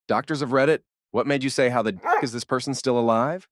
Doctors have read it. What made you say how the is this person still alive?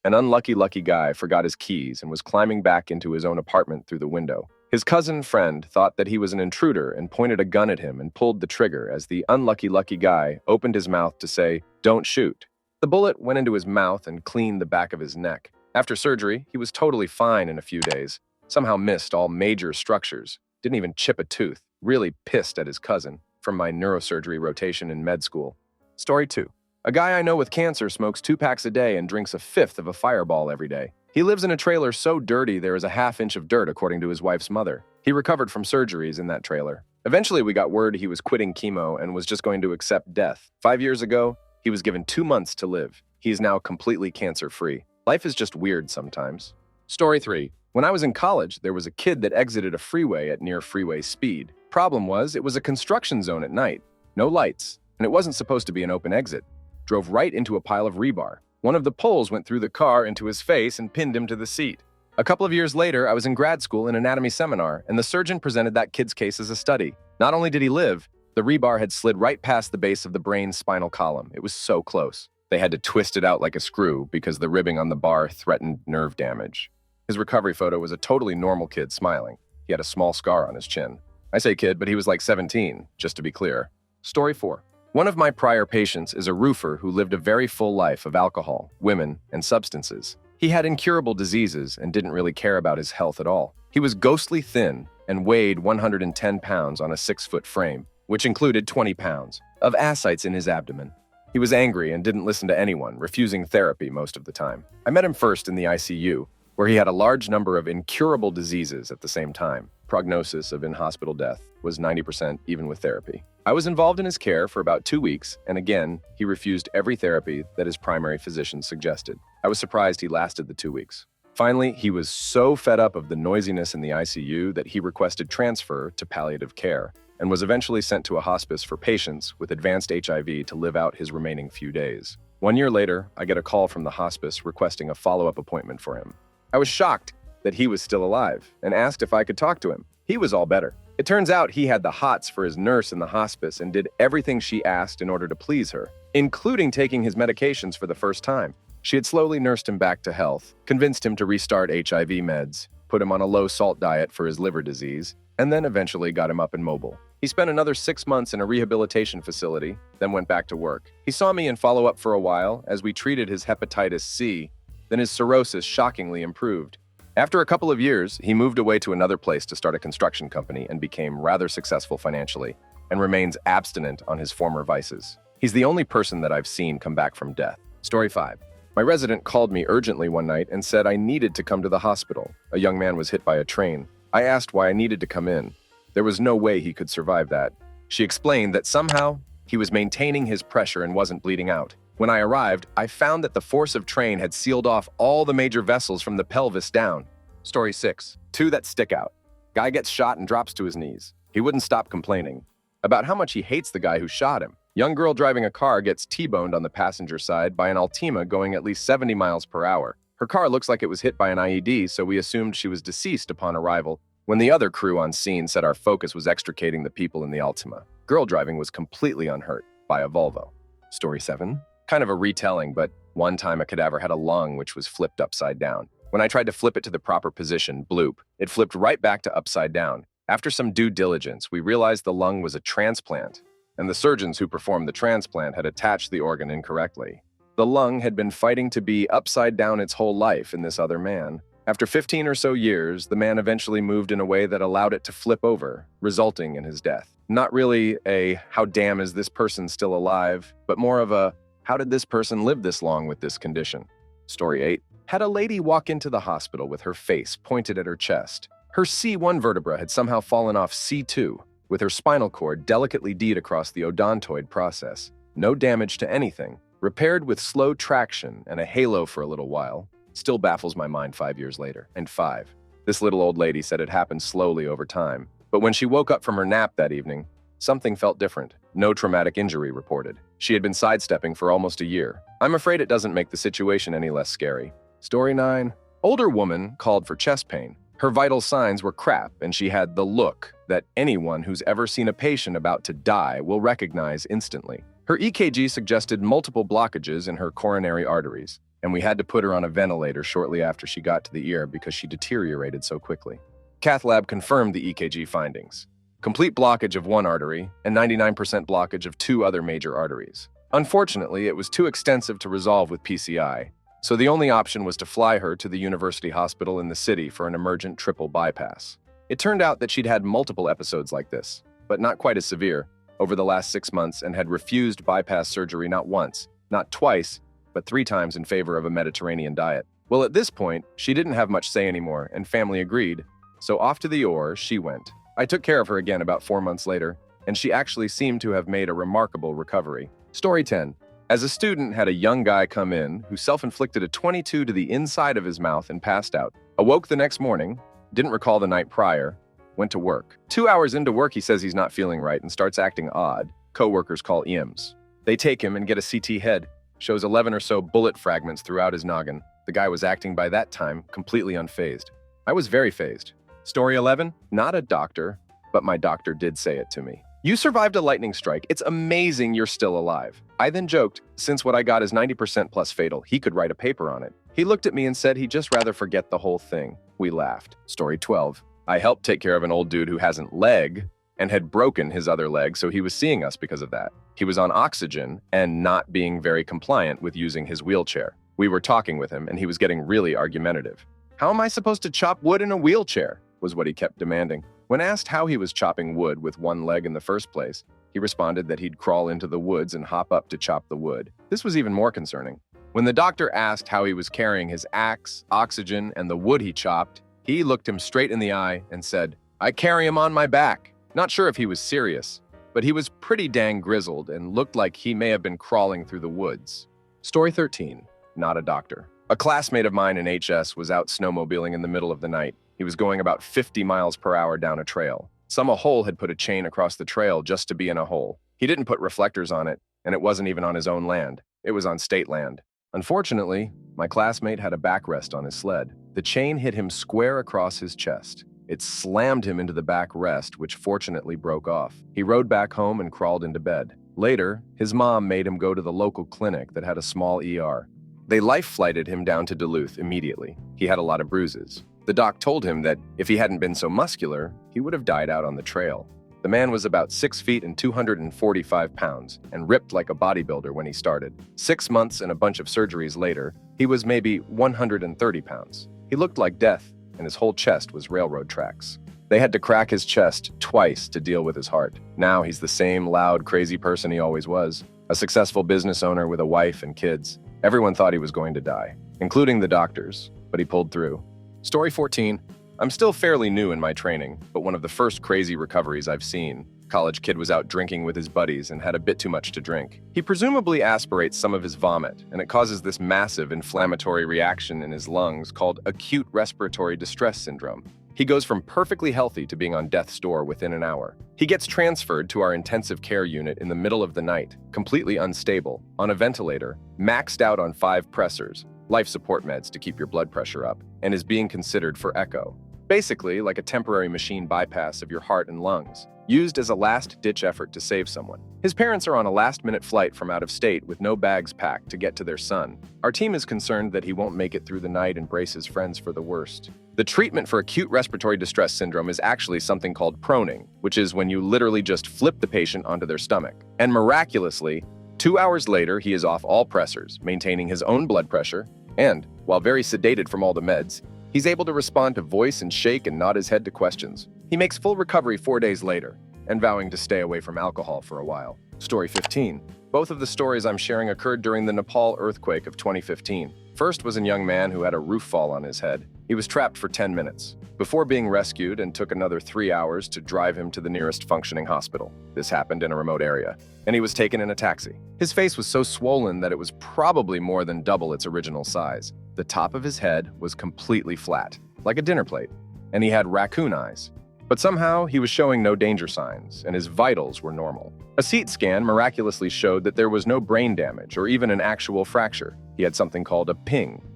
An unlucky lucky guy forgot his keys and was climbing back into his own apartment through the window. His cousin friend thought that he was an intruder and pointed a gun at him and pulled the trigger as the unlucky lucky guy opened his mouth to say, "Don't shoot." The bullet went into his mouth and cleaned the back of his neck. After surgery, he was totally fine in a few days. Somehow missed all major structures. Didn't even chip a tooth. Really pissed at his cousin from my neurosurgery rotation in med school. Story 2. A guy I know with cancer smokes 2 packs a day and drinks a fifth of a Fireball every day. He lives in a trailer so dirty there is a half-inch of dirt, according to his wife's mother. He recovered from surgeries in that trailer. Eventually, we got word he was quitting chemo and was just going to accept death. 5 years ago, he was given 2 months to live. He is now completely cancer-free. Life is just weird sometimes. Story 3. When I was in college, there was a kid that exited a freeway at near freeway speed. Problem was, it was a construction zone at night. No lights, and it wasn't supposed to be an open exit. Drove right into a pile of rebar. One of the poles went through the car into his face and pinned him to the seat. A couple of years later, I was in grad school in anatomy seminar, and the surgeon presented that kid's case as a study. Not only did he live, the rebar had slid right past the base of the brain's spinal column. It was so close. They had to twist it out like a screw because the ribbing on the bar threatened nerve damage. His recovery photo was a totally normal kid smiling. He had a small scar on his chin. I say kid, but he was like 17, just to be clear. Story 4. One of my prior patients is a roofer who lived a very full life of alcohol, women, and substances. He had incurable diseases and didn't really care about his health at all. He was ghostly thin and weighed 110 pounds on a 6-foot frame, which included 20 pounds of ascites in his abdomen. He was angry and didn't listen to anyone, refusing therapy most of the time. I met him first in the ICU, where he had a large number of incurable diseases at the same time. Prognosis of in-hospital death was 90% even with therapy. I was involved in his care for about 2 weeks, and again, he refused every therapy that his primary physician suggested. I was surprised he lasted the 2 weeks. Finally, he was so fed up of the noisiness in the ICU that he requested transfer to palliative care and was eventually sent to a hospice for patients with advanced HIV to live out his remaining few days. 1 year later, I get a call from the hospice requesting a follow-up appointment for him. I was shocked that he was still alive and asked if I could talk to him. He was all better. It turns out he had the hots for his nurse in the hospice and did everything she asked in order to please her, including taking his medications for the first time. She had slowly nursed him back to health, convinced him to restart HIV meds, put him on a low-salt diet for his liver disease, and then eventually got him up and mobile. He spent another 6 months in a rehabilitation facility, then went back to work. He saw me in follow-up for a while as we treated his hepatitis C, then his cirrhosis shockingly improved. After a couple of years, he moved away to another place to start a construction company and became rather successful financially, and remains abstinent on his former vices. He's the only person that I've seen come back from death. Story 5. My resident called me urgently one night and said I needed to come to the hospital. A young man was hit by a train. I asked why I needed to come in. There was no way he could survive that. She explained that somehow he was maintaining his pressure and wasn't bleeding out. When I arrived, I found that the force of train had sealed off all the major vessels from the pelvis down. Story 6. 2 that stick out. Guy gets shot and drops to his knees. He wouldn't stop complaining about how much he hates the guy who shot him. Young girl driving a car gets T-boned on the passenger side by an Altima going at least 70 miles per hour. Her car looks like it was hit by an IED, so we assumed she was deceased upon arrival, when the other crew on scene said our focus was extricating the people in the Altima. Girl driving was completely unhurt by a Volvo. Story 7. Kind of a retelling, but one time a cadaver had a lung which was flipped upside down. When I tried to flip it to the proper position, bloop, it flipped right back to upside down. After some due diligence, we realized the lung was a transplant, and the surgeons who performed the transplant had attached the organ incorrectly. The lung had been fighting to be upside down its whole life in this other man. After 15 or so years, the man eventually moved in a way that allowed it to flip over, resulting in his death. Not really a, how damn is this person still alive, but more of a, how did this person live this long with this condition? Story 8. Had a lady walk into the hospital with her face pointed at her chest. Her C1 vertebra had somehow fallen off C2, with her spinal cord delicately D'd across the odontoid process. No damage to anything. Repaired with slow traction and a halo for a little while. Still baffles my mind 5 years later. And 5. This little old lady said it happened slowly over time. But when she woke up from her nap that evening, something felt different. No traumatic injury reported. She had been sidestepping for almost a year. I'm afraid it doesn't make the situation any less scary. Story 9. Older woman called for chest pain. Her vital signs were crap, and she had the look that anyone who's ever seen a patient about to die will recognize instantly. Her EKG suggested multiple blockages in her coronary arteries, and we had to put her on a ventilator shortly after she got to the ER because she deteriorated so quickly. Cath lab confirmed the EKG findings. Complete blockage of one artery and 99% blockage of two other major arteries. Unfortunately, it was too extensive to resolve with PCI, so the only option was to fly her to the university hospital in the city for an emergent triple bypass. It turned out that she'd had multiple episodes like this, but not quite as severe, over the last 6 months and had refused bypass surgery not once, not twice, but 3 times in favor of a Mediterranean diet. Well, at this point, she didn't have much say anymore, and family agreed, so off to the OR she went. I took care of her again about 4 months later, and she actually seemed to have made a remarkable recovery. Story 10. As a student, had a young guy come in who self-inflicted a 22 to the inside of his mouth and passed out. Awoke the next morning, didn't recall the night prior, went to work. 2 hours into work, he says he's not feeling right and starts acting odd. Coworkers call EMs. They take him and get a CT head. Shows 11 or so bullet fragments throughout his noggin. The guy was acting by that time completely unfazed. I was very fazed. Story 11. Not a doctor, but my doctor did say it to me. You survived a lightning strike. It's amazing you're still alive. I then joked, since what I got is 90% plus fatal, he could write a paper on it. He looked at me and said he'd just rather forget the whole thing. We laughed. Story 12. I helped take care of an old dude who hasn't leg and had broken his other leg, so he was seeing us because of that. He was on oxygen and not being very compliant with using his wheelchair. We were talking with him and he was getting really argumentative. How am I supposed to chop wood in a wheelchair? Was what he kept demanding. When asked how he was chopping wood with one leg in the first place, he responded that he'd crawl into the woods and hop up to chop the wood. This was even more concerning. When the doctor asked how he was carrying his axe, oxygen, and the wood he chopped, he looked him straight in the eye and said, "I carry him on my back." Not sure if he was serious, but he was pretty dang grizzled and looked like he may have been crawling through the woods. Story 13. Not a doctor. A classmate of mine in HS was out snowmobiling in the middle of the night. He was going about 50 miles per hour down a trail. Some a hole had put a chain across the trail just to be in a hole. He didn't put reflectors on it, and it wasn't even on his own land. It was on state land. Unfortunately, my classmate had a backrest on his sled. The chain hit him square across his chest. It slammed him into the backrest, which fortunately broke off. He rode back home and crawled into bed. Later, his mom made him go to the local clinic that had a small ER. They life-flighted him down to Duluth immediately. He had a lot of bruises. The doc told him that if he hadn't been so muscular, he would have died out on the trail. The man was about 6 feet and 245 pounds and ripped like a bodybuilder when he started. 6 months and a bunch of surgeries later, he was maybe 130 pounds. He looked like death, and his whole chest was railroad tracks. They had to crack his chest twice to deal with his heart. Now he's the same loud, crazy person he always was. A successful business owner with a wife and kids. Everyone thought he was going to die, including the doctors, but he pulled through. Story 14. I'm still fairly new in my training, but one of the first crazy recoveries I've seen. College kid was out drinking with his buddies and had a bit too much to drink. He presumably aspirates some of his vomit, and it causes this massive inflammatory reaction in his lungs called acute respiratory distress syndrome. He goes from perfectly healthy to being on death's door within an hour. He gets transferred to our intensive care unit in the middle of the night, completely unstable, on a ventilator, maxed out on 5 pressors, life support meds to keep your blood pressure up, and is being considered for echo. Basically, like a temporary machine bypass of your heart and lungs, used as a last-ditch effort to save someone. His parents are on a last-minute flight from out of state with no bags packed to get to their son. Our team is concerned that he won't make it through the night and brace his friends for the worst. The treatment for acute respiratory distress syndrome is actually something called proning, which is when you literally just flip the patient onto their stomach. And miraculously, 2 hours later, he is off all pressors, maintaining his own blood pressure, and, while very sedated from all the meds, he's able to respond to voice and shake and nod his head to questions. He makes full recovery 4 days later, and vowing to stay away from alcohol for a while. Story 15. Both of the stories I'm sharing occurred during the Nepal earthquake of 2015. First was a young man who had a roof fall on his head. He was trapped for 10 minutes, before being rescued and took another 3 hours to drive him to the nearest functioning hospital. This happened in a remote area, and he was taken in a taxi. His face was so swollen that it was probably more than double its original size. The top of his head was completely flat, like a dinner plate, and he had raccoon eyes. But somehow, he was showing no danger signs, and his vitals were normal. A CT scan miraculously showed that there was no brain damage or even an actual fracture. He had something called a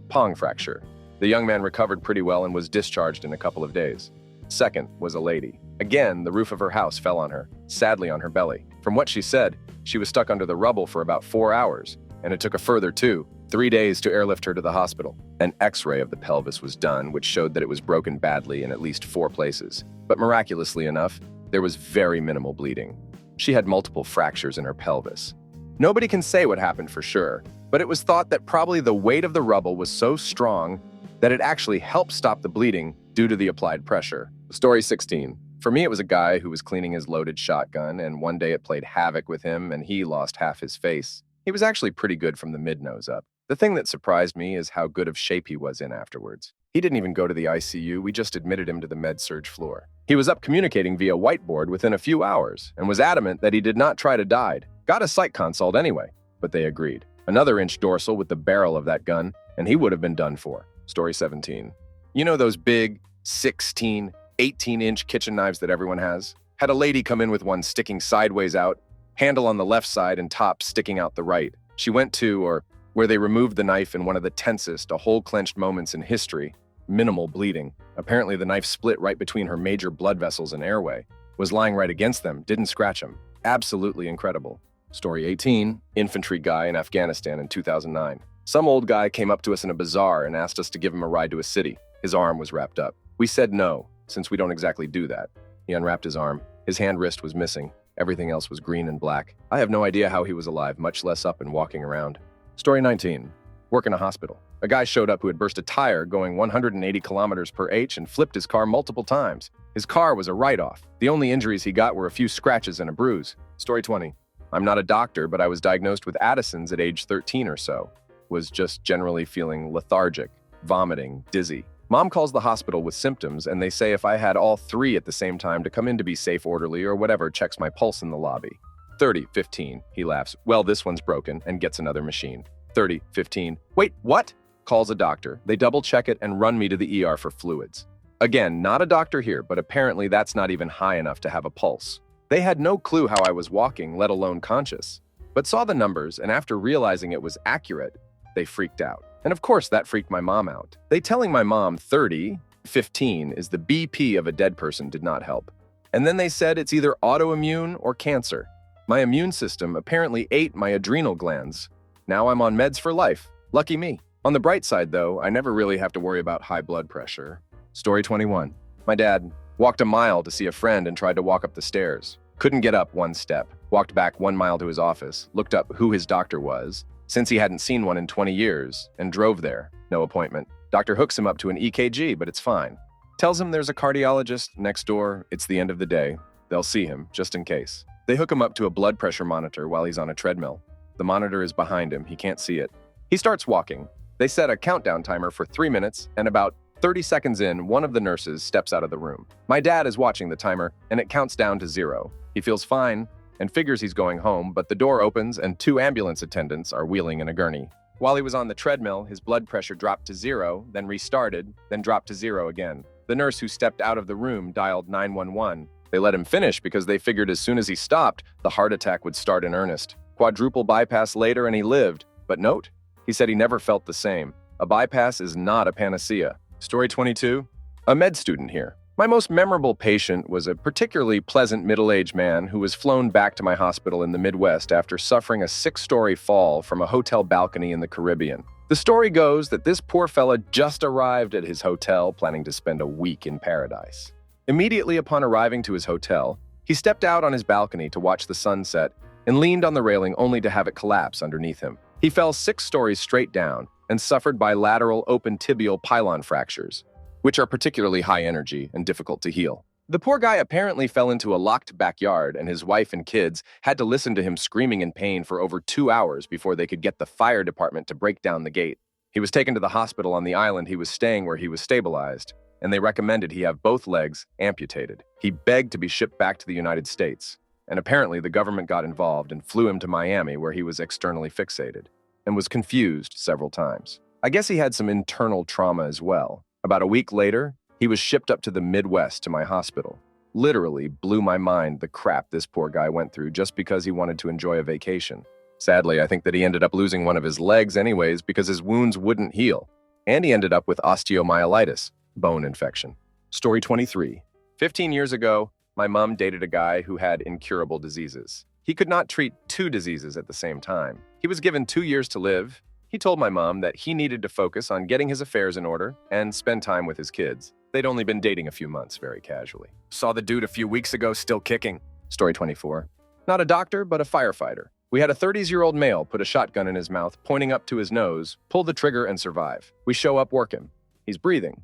pong fracture. The young man recovered pretty well and was discharged in a couple of days. Second was a lady. Again, the roof of her house fell on her, sadly on her belly. From what she said, she was stuck under the rubble for about 4 hours, and it took a further 3 days to airlift her to the hospital. An X-ray of the pelvis was done, which showed that it was broken badly in at least 4 places. But miraculously enough, there was very minimal bleeding. She had multiple fractures in her pelvis. Nobody can say what happened for sure, but it was thought that probably the weight of the rubble was so strong that it actually helped stop the bleeding due to the applied pressure. Story 16. For me, it was a guy who was cleaning his loaded shotgun, and one day it played havoc with him and he lost half his face. He was actually pretty good from the mid-nose up. The thing that surprised me is how good of shape he was in afterwards. He didn't even go to the ICU, we just admitted him to the med-surg floor. He was up communicating via whiteboard within a few hours and was adamant that he did not try to die. Got a psych consult anyway, but they agreed. Another inch dorsal with the barrel of that gun, and he would have been done for. Story 17. You know those big 16, 18-inch kitchen knives that everyone has? Had a lady come in with one sticking sideways out, handle on the left side and top sticking out the right. She went to, or where they removed the knife in one of the tensest, hole-clenched moments in history. Minimal bleeding. Apparently the knife split right between her major blood vessels and airway. Was lying right against them, didn't scratch them. Absolutely incredible. Story 18. Infantry guy in Afghanistan in 2009. Some old guy came up to us in a bazaar and asked us to give him a ride to a city. His arm was wrapped up. We said no, since we don't exactly do that. He unwrapped his arm. His hand wrist was missing. Everything else was green and black. I have no idea how he was alive, much less up and walking around. Story 19. Work in a hospital. A guy showed up who had burst a tire going 180 kilometers per h and flipped his car multiple times. His car was a write-off. The only injuries he got were a few scratches and a bruise. Story 20. I'm not a doctor, but I was diagnosed with Addison's at age 13 or so. Was just generally feeling lethargic, vomiting, dizzy. Mom calls the hospital with symptoms, and they say if I had all 3 at the same time to come in to be safe, orderly, or whatever, checks my pulse in the lobby. 30, 15, he laughs. Well, this one's broken, and gets another machine. 30, 15, wait, what? Calls a doctor. They double-check it and run me to the ER for fluids. Again, not a doctor here, but apparently that's not even high enough to have a pulse. They had no clue how I was walking, let alone conscious, but saw the numbers, and after realizing it was accurate, they freaked out. And of course, that freaked my mom out. They telling my mom 30, 15 is the BP of a dead person did not help. And then they said it's either autoimmune or cancer. My immune system apparently ate my adrenal glands. Now I'm on meds for life. Lucky me. On the bright side, though, I never really have to worry about high blood pressure. Story 21. My dad walked a mile to see a friend and tried to walk up the stairs. Couldn't get up 1 step. Walked back 1 mile to his office, looked up who his doctor was, since he hadn't seen one in 20 years, and drove there. No appointment. Doctor hooks him up to an EKG, but it's fine. Tells him there's a cardiologist next door. It's the end of the day. They'll see him, just in case. They hook him up to a blood pressure monitor while he's on a treadmill. The monitor is behind him. He can't see it. He starts walking. They set a countdown timer for 3 minutes, and about 30 seconds in, one of the nurses steps out of the room. My dad is watching the timer, and it counts down to 0. He feels fine and figures he's going home, but the door opens and 2 ambulance attendants are wheeling in a gurney. While he was on the treadmill, his blood pressure dropped to 0, then restarted, then dropped to 0 again. The nurse who stepped out of the room dialed 911. They let him finish because they figured as soon as he stopped, the heart attack would start in earnest. Quadruple bypass later and he lived. But note, he said he never felt the same. A bypass is not a panacea. Story 22. A med student here. My most memorable patient was a particularly pleasant middle-aged man who was flown back to my hospital in the Midwest after suffering a 6-story fall from a hotel balcony in the Caribbean. The story goes that this poor fella just arrived at his hotel planning to spend a week in paradise. Immediately upon arriving to his hotel, he stepped out on his balcony to watch the sunset and leaned on the railing only to have it collapse underneath him. He fell 6 stories straight down and suffered bilateral open tibial pylon fractures, which are particularly high energy and difficult to heal. The poor guy apparently fell into a locked backyard, and his wife and kids had to listen to him screaming in pain for over 2 hours before they could get the fire department to break down the gate. He was taken to the hospital on the island he was staying where he was stabilized, and they recommended he have both legs amputated. He begged to be shipped back to the United States, and apparently the government got involved and flew him to Miami where he was externally fixated, and was confused several times. I guess he had some internal trauma as well. About a week later, he was shipped up to the Midwest to my hospital. Literally blew my mind the crap this poor guy went through just because he wanted to enjoy a vacation. Sadly, I think that he ended up losing one of his legs anyways because his wounds wouldn't heal. And he ended up with osteomyelitis, bone infection. Story 23. 15 years ago, my mom dated a guy who had incurable diseases. He could not treat two diseases at the same time. He was given 2 years to live. He told my mom that he needed to focus on getting his affairs in order and spend time with his kids. They'd only been dating a few months, very casually. Saw the dude a few weeks ago, still kicking. Story 24. Not a doctor, but a firefighter. We had a 30-year-old male put a shotgun in his mouth, pointing up to his nose, pull the trigger, and survive. We show up, work him. He's breathing,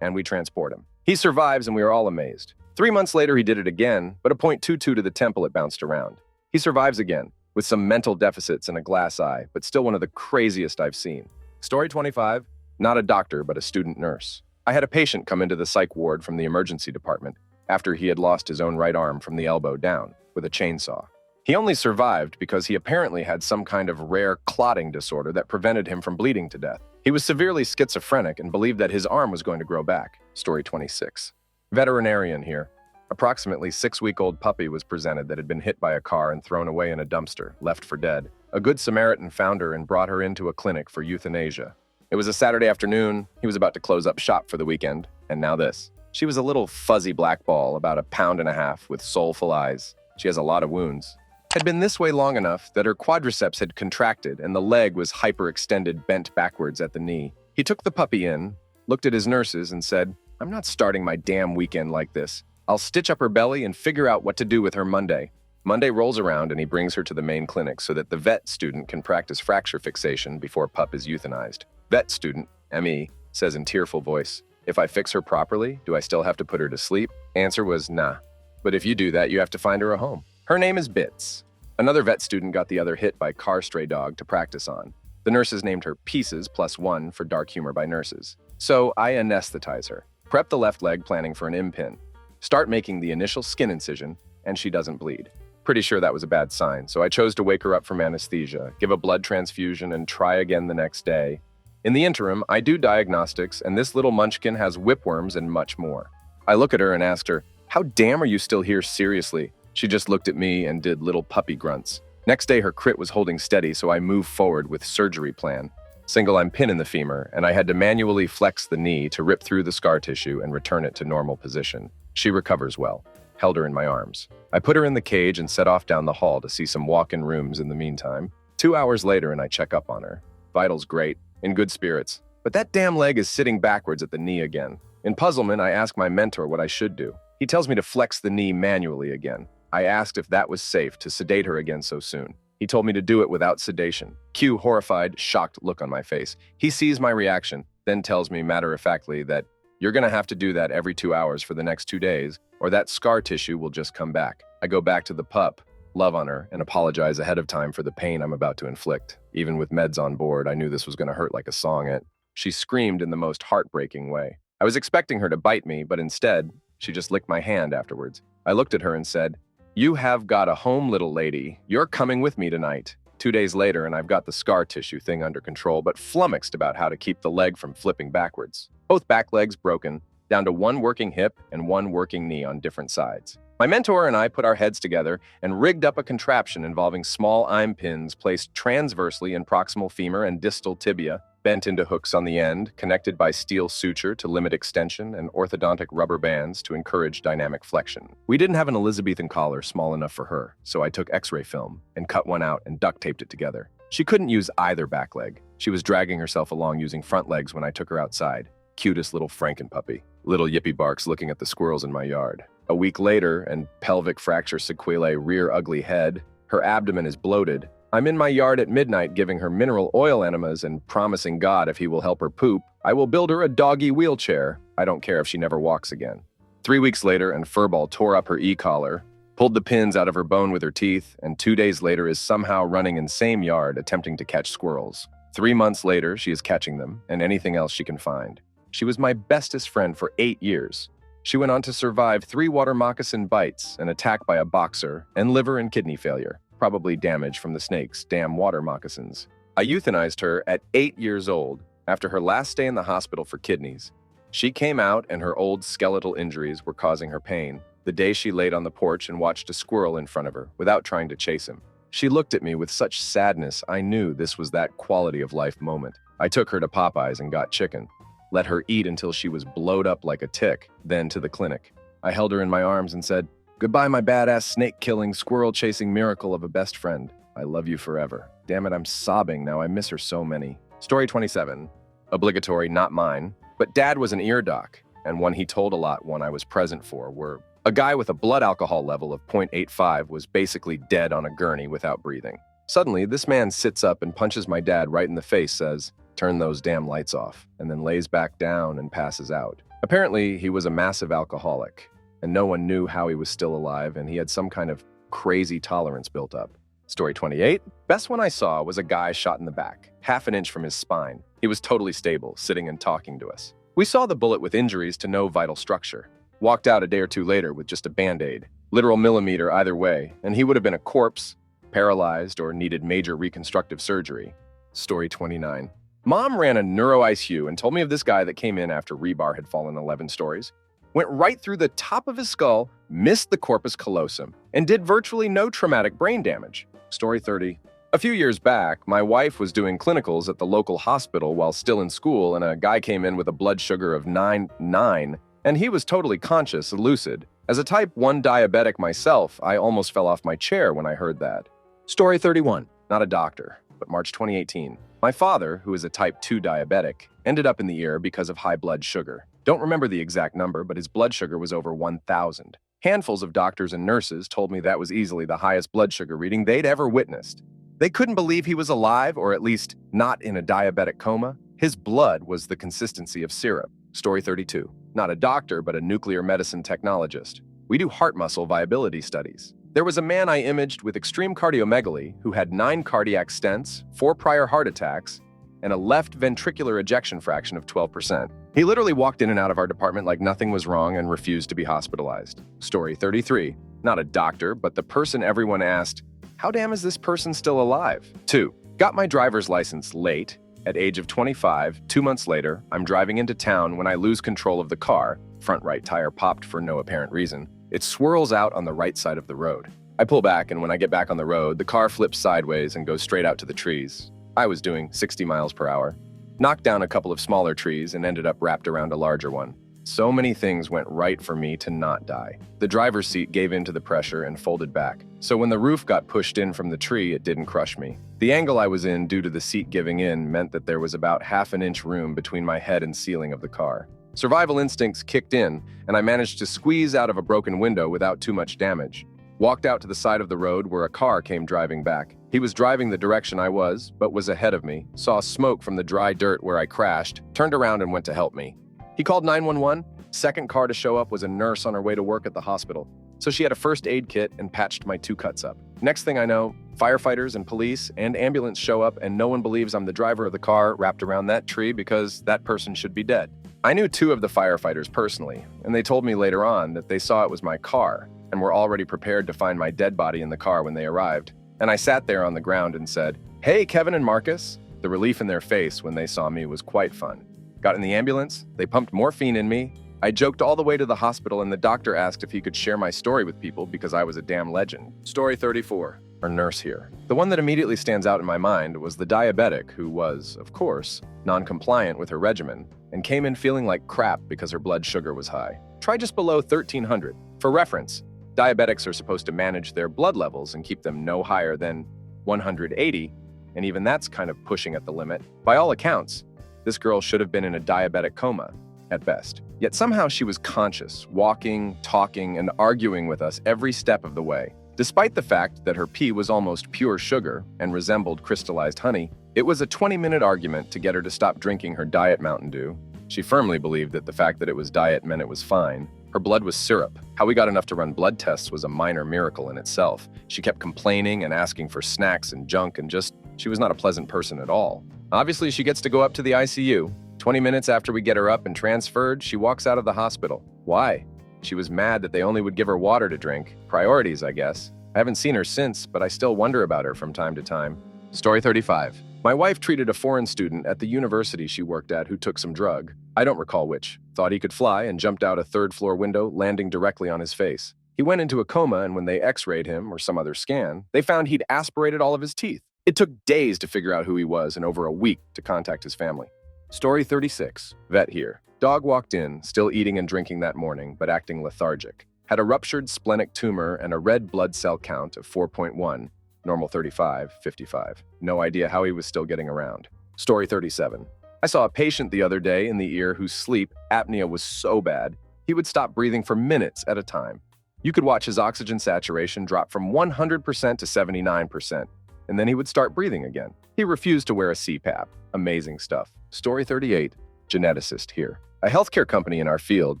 and we transport him. He survives, and we are all amazed. 3 months later, he did it again, but a .22 to the temple, it bounced around. He survives again, with some mental deficits and a glass eye, but still one of the craziest I've seen. Story 25. Not a doctor, but a student nurse. I had a patient come into the psych ward from the emergency department after he had lost his own right arm from the elbow down with a chainsaw. He only survived because he apparently had some kind of rare clotting disorder that prevented him from bleeding to death. He was severely schizophrenic and believed that his arm was going to grow back. Story 26. Veterinarian here. Approximately 6-week-old puppy was presented that had been hit by a car and thrown away in a dumpster, left for dead. A good Samaritan found her and brought her into a clinic for euthanasia. It was a Saturday afternoon. He was about to close up shop for the weekend, and now this. She was a little fuzzy black ball, about 1.5 pounds, with soulful eyes. She has a lot of wounds. Had been this way long enough that her quadriceps had contracted and the leg was hyperextended, bent backwards at the knee. He took the puppy in, looked at his nurses, and said, "I'm not starting my damn weekend like this. I'll stitch up her belly and figure out what to do with her Monday." Monday rolls around and he brings her to the main clinic so that the vet student can practice fracture fixation before pup is euthanized. Vet student, M.E., says in tearful voice, "If I fix her properly, do I still have to put her to sleep?" Answer was, "Nah. But if you do that, you have to find her a home." Her name is Bits. Another vet student got the other hit by car stray dog to practice on. The nurses named her Pieces +1 for dark humor by nurses. So I anesthetize her. Prep the left leg planning for an impin. Start making the initial skin incision, and she doesn't bleed. Pretty sure that was a bad sign, so I chose to wake her up from anesthesia, give a blood transfusion, and try again the next day. In the interim, I do diagnostics, and this little munchkin has whipworms and much more. I look at her and asked her, "How damn are you still here, seriously?" She just looked at me and did little puppy grunts. Next day, her crit was holding steady, so I moved forward with surgery plan. I'm pin in the femur, and I had to manually flex the knee to rip through the scar tissue and return it to normal position. She recovers well. Held her in my arms. I put her in the cage and set off down the hall to see some walk-in rooms in the meantime. 2 hours later, and I check up on her. Vitals great, in good spirits. But that damn leg is sitting backwards at the knee again. In puzzlement, I ask my mentor what I should do. He tells me to flex the knee manually again. I asked if that was safe to sedate her again so soon. He told me to do it without sedation. Cue horrified, shocked look on my face. He sees my reaction, then tells me matter-of-factly that you're going to have to do that every 2 hours for the next 2 days, or that scar tissue will just come back. I go back to the pup, love on her, and apologize ahead of time for the pain I'm about to inflict. Even with meds on board, I knew this was going to hurt like a song. She screamed in the most heartbreaking way. I was expecting her to bite me, but instead, she just licked my hand afterwards. I looked at her and said, "You have got a home, little lady. You're coming with me tonight." 2 days later, and I've got the scar tissue thing under control, but flummoxed about how to keep the leg from flipping backwards. Both back legs broken, down to one working hip and one working knee on different sides. My mentor and I put our heads together and rigged up a contraption involving small IM pins placed transversely in proximal femur and distal tibia, bent into hooks on the end, connected by steel suture to limit extension and orthodontic rubber bands to encourage dynamic flexion. We didn't have an Elizabethan collar small enough for her, so I took x-ray film and cut one out and duct taped it together. She couldn't use either back leg. She was dragging herself along using front legs when I took her outside. Cutest little Frankenpuppy. Little yippy barks looking at the squirrels in my yard. A week later, and pelvic fracture sequelae rear ugly head, her abdomen is bloated. I'm in my yard at midnight giving her mineral oil enemas and promising God if he will help her poop, I will build her a doggy wheelchair. I don't care if she never walks again. 3 weeks later, and Furball tore up her e-collar, pulled the pins out of her bone with her teeth, and 2 days later is somehow running in same yard attempting to catch squirrels. 3 months later, she is catching them and anything else she can find. She was my bestest friend for 8 years. She went on to survive 3 water moccasin bites, an attack by a boxer, and liver and kidney failure. Probably damage from the snake's damn water moccasins. I euthanized her at 8 years old after her last stay in the hospital for kidneys. She came out and her old skeletal injuries were causing her pain the day she laid on the porch and watched a squirrel in front of her without trying to chase him. She looked at me with such sadness I knew this was that quality of life moment. I took her to Popeyes and got chicken. Let her eat until she was blowed up like a tick, then to the clinic. I held her in my arms and said, Goodbye, my badass snake-killing, squirrel-chasing miracle of a best friend. I love you forever. Damn it, I'm sobbing now. I miss her so many. Story 27. Obligatory, not mine. But Dad was an ear doc, and one he told a lot, one I was present for, were a guy with a blood alcohol level of 0.85 was basically dead on a gurney without breathing. Suddenly, this man sits up and punches my dad right in the face, says, "Turn those damn lights off," and then lays back down and passes out. Apparently, he was a massive alcoholic, and no one knew how he was still alive, and he had some kind of crazy tolerance built up. Story 28. Best one I saw was a guy shot in the back, half an inch from his spine. He was totally stable, sitting and talking to us. We saw the bullet with injuries to no vital structure. Walked out a day or two later with just a Band-Aid. Literal millimeter either way, and he would have been a corpse, paralyzed, or needed major reconstructive surgery. Story 29. Mom ran a neuro-ICU and told me of this guy that came in after rebar had fallen 11 stories. Went right through the top of his skull, missed the corpus callosum, and did virtually no traumatic brain damage. Story 30. A few years back, my wife was doing clinicals at the local hospital while still in school, and a guy came in with a blood sugar of 9.9, and he was totally conscious and lucid. As a type 1 diabetic myself, I almost fell off my chair when I heard that. Story 31. Not a doctor, but March 2018. My father, who is a type 2 diabetic, ended up in the ER because of high blood sugar. Don't remember the exact number, but his blood sugar was over 1,000. Handfuls of doctors and nurses told me that was easily the highest blood sugar reading they'd ever witnessed. They couldn't believe he was alive, or at least not in a diabetic coma. His blood was the consistency of syrup. Story 32. Not a doctor, but a nuclear medicine technologist. We do heart muscle viability studies. There was a man I imaged with extreme cardiomegaly who had 9 cardiac stents, 4 prior heart attacks, and a left ventricular ejection fraction of 12%. He literally walked in and out of our department like nothing was wrong and refused to be hospitalized. Story 33. Not a doctor, but the person everyone asked, "How damn is this person still alive?" 2. Got my driver's license late. At age of 25, 2 months later, I'm driving into town when I lose control of the car. Front right tire popped for no apparent reason. It swirls out on the right side of the road. I pull back, and when I get back on the road, the car flips sideways and goes straight out to the trees. I was doing 60 miles per hour. Knocked down a couple of smaller trees and ended up wrapped around a larger one. So many things went right for me to not die. The driver's seat gave in to the pressure and folded back. So when the roof got pushed in from the tree, it didn't crush me. The angle I was in due to the seat giving in meant that there was about half an inch room between my head and ceiling of the car. Survival instincts kicked in, and I managed to squeeze out of a broken window without too much damage. Walked out to the side of the road where a car came driving back. He was driving the direction I was, but was ahead of me, saw smoke from the dry dirt where I crashed, turned around and went to help me. He called 911. Second car to show up was a nurse on her way to work at the hospital. So she had a first aid kit and patched my 2 cuts up. Next thing I know, firefighters and police and ambulance show up, and no one believes I'm the driver of the car wrapped around that tree because that person should be dead. I knew 2 of the firefighters personally, and they told me later on that they saw it was my car and were already prepared to find my dead body in the car when they arrived. And I sat there on the ground and said, "Hey, Kevin and Marcus." The relief in their face when they saw me was quite fun. Got in the ambulance, they pumped morphine in me. I joked all the way to the hospital, and the doctor asked if he could share my story with people because I was a damn legend. Story 34. Our nurse here. The one that immediately stands out in my mind was the diabetic who was, of course, non-compliant with her regimen and came in feeling like crap because her blood sugar was high. Try just below 1300. For reference, diabetics are supposed to manage their blood levels and keep them no higher than 180, and even that's kind of pushing at the limit. By all accounts, this girl should have been in a diabetic coma, at best. Yet somehow she was conscious, walking, talking, and arguing with us every step of the way. Despite the fact that her pee was almost pure sugar and resembled crystallized honey, it was a 20-minute argument to get her to stop drinking her diet Mountain Dew. She firmly believed that the fact that it was diet meant it was fine. Her blood was syrup. How we got enough to run blood tests was a minor miracle in itself. She kept complaining and asking for snacks and junk, and she was not a pleasant person at all. Obviously, she gets to go up to the ICU. 20 minutes after we get her up and transferred, she walks out of the hospital. Why? She was mad that they only would give her water to drink. Priorities, I guess. I haven't seen her since, but I still wonder about her from time to time. Story 35. My wife treated a foreign student at the university she worked at who took some drug. I don't recall which. Thought he could fly and jumped out a 3rd-floor window, landing directly on his face. He went into a coma, and when they x-rayed him or some other scan, they found he'd aspirated all of his teeth. It took days to figure out who he was and over a week to contact his family. Story 36. Vet here. Dog walked in, still eating and drinking that morning, but acting lethargic. had a ruptured splenic tumor and a red blood cell count of 4.1, normal 35, 55. No idea how he was still getting around. Story 37. I saw a patient the other day in the ear whose sleep apnea was so bad, he would stop breathing for minutes at a time. You could watch his oxygen saturation drop from 100% to 79%, and then he would start breathing again. He refused to wear a CPAP. Amazing stuff. Story 38. Geneticist here. A healthcare company in our field